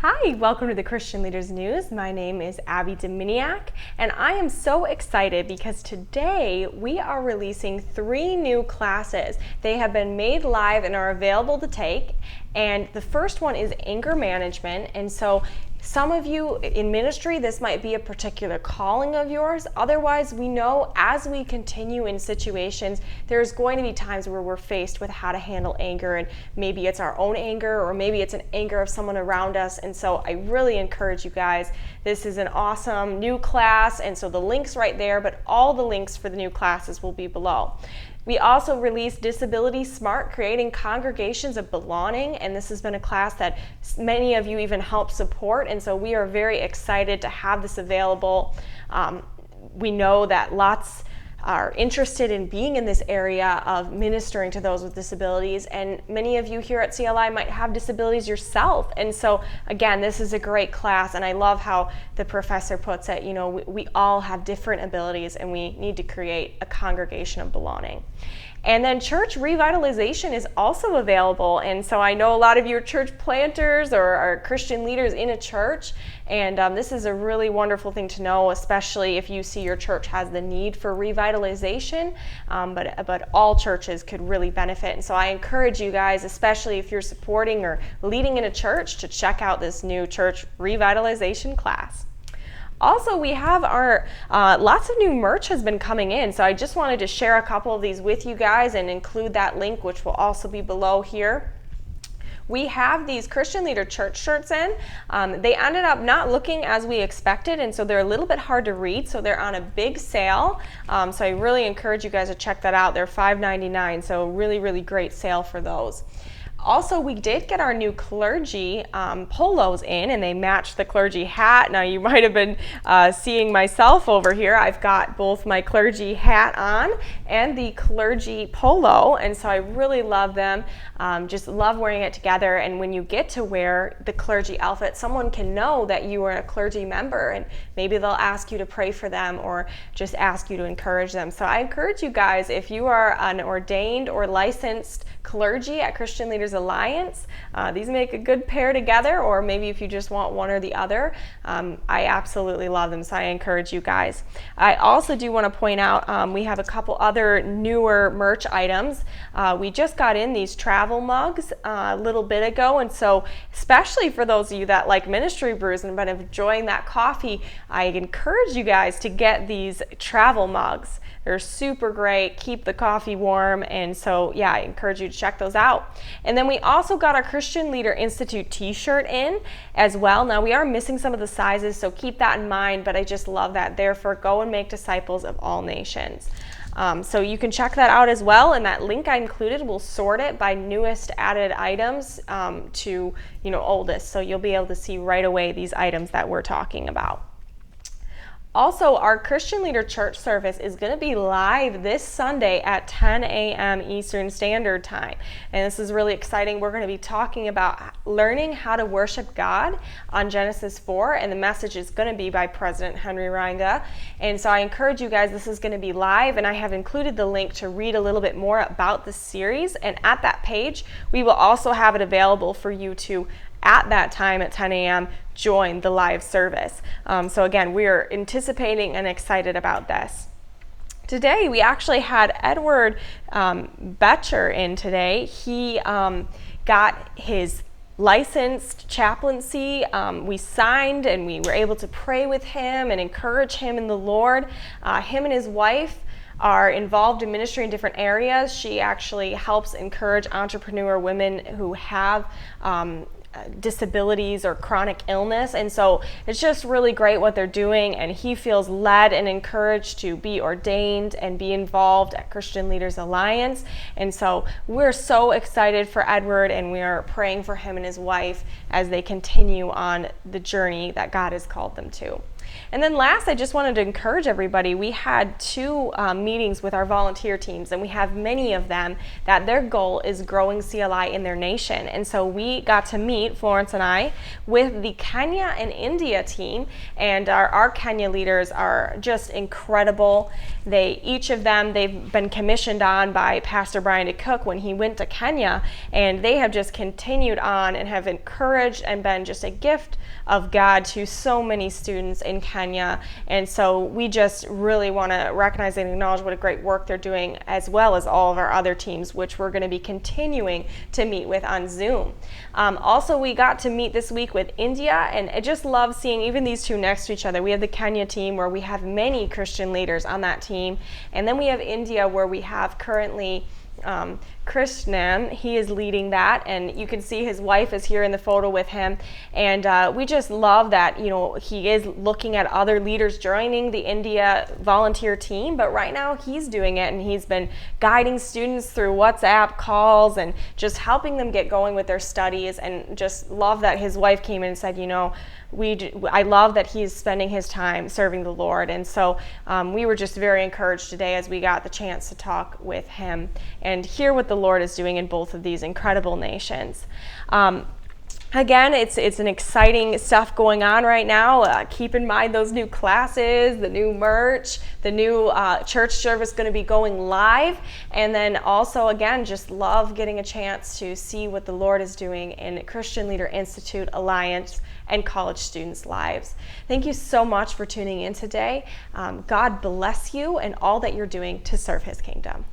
Hi, welcome to the Christian Leaders News. My name is Abby Dominiak, and I am so excited because today we are releasing 3 new classes. They have been made live and are available to take, and the first one is anger management. And so some of you in ministry, this might be a particular calling of yours. Otherwise, we know as we continue in situations, there's going to be times where we're faced with how to handle anger, and maybe it's our own anger or maybe it's an anger of someone around us. And so I really encourage you guys, this is an awesome new class, and so the link's right there, but all the links for the new classes will be below. We also released Disability Smart, Creating Congregations of Belonging, and this has been a class that many of you even helped support, and so we are very excited to have this available. We know that lots are interested in being in this area of ministering to those with disabilities, and many of you here at CLI might have disabilities yourself. And so again, this is a great class, and I love how the professor puts it, you know, we all have different abilities and we need to create a congregation of belonging. And then church revitalization is also available, and so I know a lot of you are church planters or are Christian leaders in a church, and this is a really wonderful thing to know, especially if you see your church has the need for revitalization, but all churches could really benefit. And so I encourage you guys, especially if you're supporting or leading in a church, to check out this new church revitalization class. Also, we have our, lots of new merch has been coming in, so I just wanted to share a couple of these with you guys and include that link, which will also be below here. We have these Christian Leader Church shirts in. They ended up not looking as we expected, and so they're a little bit hard to read, so they're on a big sale. So I really encourage you guys to check that out. They're $5.99, so really, really great sale for those. Also, we did get our new clergy polos in, and they match the clergy hat. Now, you might have been seeing myself over here. I've got both my clergy hat on and the clergy polo, and so I really love them. Just love wearing it together, and when you get to wear the clergy outfit, someone can know that you are a clergy member, and maybe they'll ask you to pray for them or just ask you to encourage them. So I encourage you guys, if you are an ordained or licensed clergy at Christian Leaders Alliance, these make a good pair together, or maybe if you just want one or the other, I absolutely love them, so I encourage you guys. I also do want to point out we have a couple other newer merch items. We just got in these travel mugs a little bit ago, and so especially for those of you that like ministry brews and been enjoying that coffee, I encourage you guys to get these travel mugs. They're super great, keep the coffee warm, and so yeah, I encourage you to check those out. And then we also got our Christian Leader Institute t-shirt in as well. Now, we are missing some of the sizes, so keep that in mind, but I just love that. Therefore, go and make disciples of all nations. So you can check that out as well, and that link I included will sort it by newest added items to oldest, so you'll be able to see right away these items that we're talking about. Also, our Christian Leader Church service is going to be live this Sunday at 10 a.m. Eastern Standard Time. And this is really exciting. We're going to be talking about learning how to worship God on Genesis 4, and the message is going to be by President Henry Reinga. And so I encourage you guys, this is going to be live, and I have included the link to read a little bit more about the series. And at that page, we will also have it available for you to, at that time at 10 a.m., join the live service. So again, we are anticipating and excited about this. Today, we actually had Edward Betcher in today. He got his licensed chaplaincy. We signed, and we were able to pray with him and encourage him in the Lord. Him and his wife are involved in ministry in different areas. She actually helps encourage entrepreneur women who have disabilities or chronic illness, and so it's just really great what they're doing, and he feels led and encouraged to be ordained and be involved at Christian Leaders Alliance. And so we're so excited for Edward, and we are praying for him and his wife as they continue on the journey that God has called them to. And then last, I just wanted to encourage everybody. We had 2 meetings with our volunteer teams, and we have many of them that their goal is growing CLI in their nation. And so we got to meet, Florence and I, with the Kenya and India team, and our Kenya leaders are just incredible. Each of them, they've been commissioned on by Pastor Brian De Cook when he went to Kenya, and they have just continued on and have encouraged and been just a gift of God to so many students in Kenya. And so we just really want to recognize and acknowledge what a great work they're doing, as well as all of our other teams, which we're going to be continuing to meet with on Zoom. Also, we got to meet this week with India, and I just love seeing even these 2 next to each other. We have the Kenya team where we have many Christian leaders on that team, and then we have India where we have currently Krishnan. He is leading that, and you can see his wife is here in the photo with him. And we just love that, he is looking at other leaders joining the India volunteer team, but right now he's doing it, and he's been guiding students through WhatsApp calls and just helping them get going with their studies. And just love that his wife came in and said, I love that he's spending his time serving the Lord. And so we were just very encouraged today as we got the chance to talk with him and hear what the Lord is doing in both of these incredible nations. Again, it's an exciting stuff going on right now. Keep in mind those new classes, the new merch, the new church service going to be going live. And then also, again, just love getting a chance to see what the Lord is doing in Christian Leader Institute, Alliance, and college students' lives. Thank you so much for tuning in today. God bless you and all that you're doing to serve His kingdom.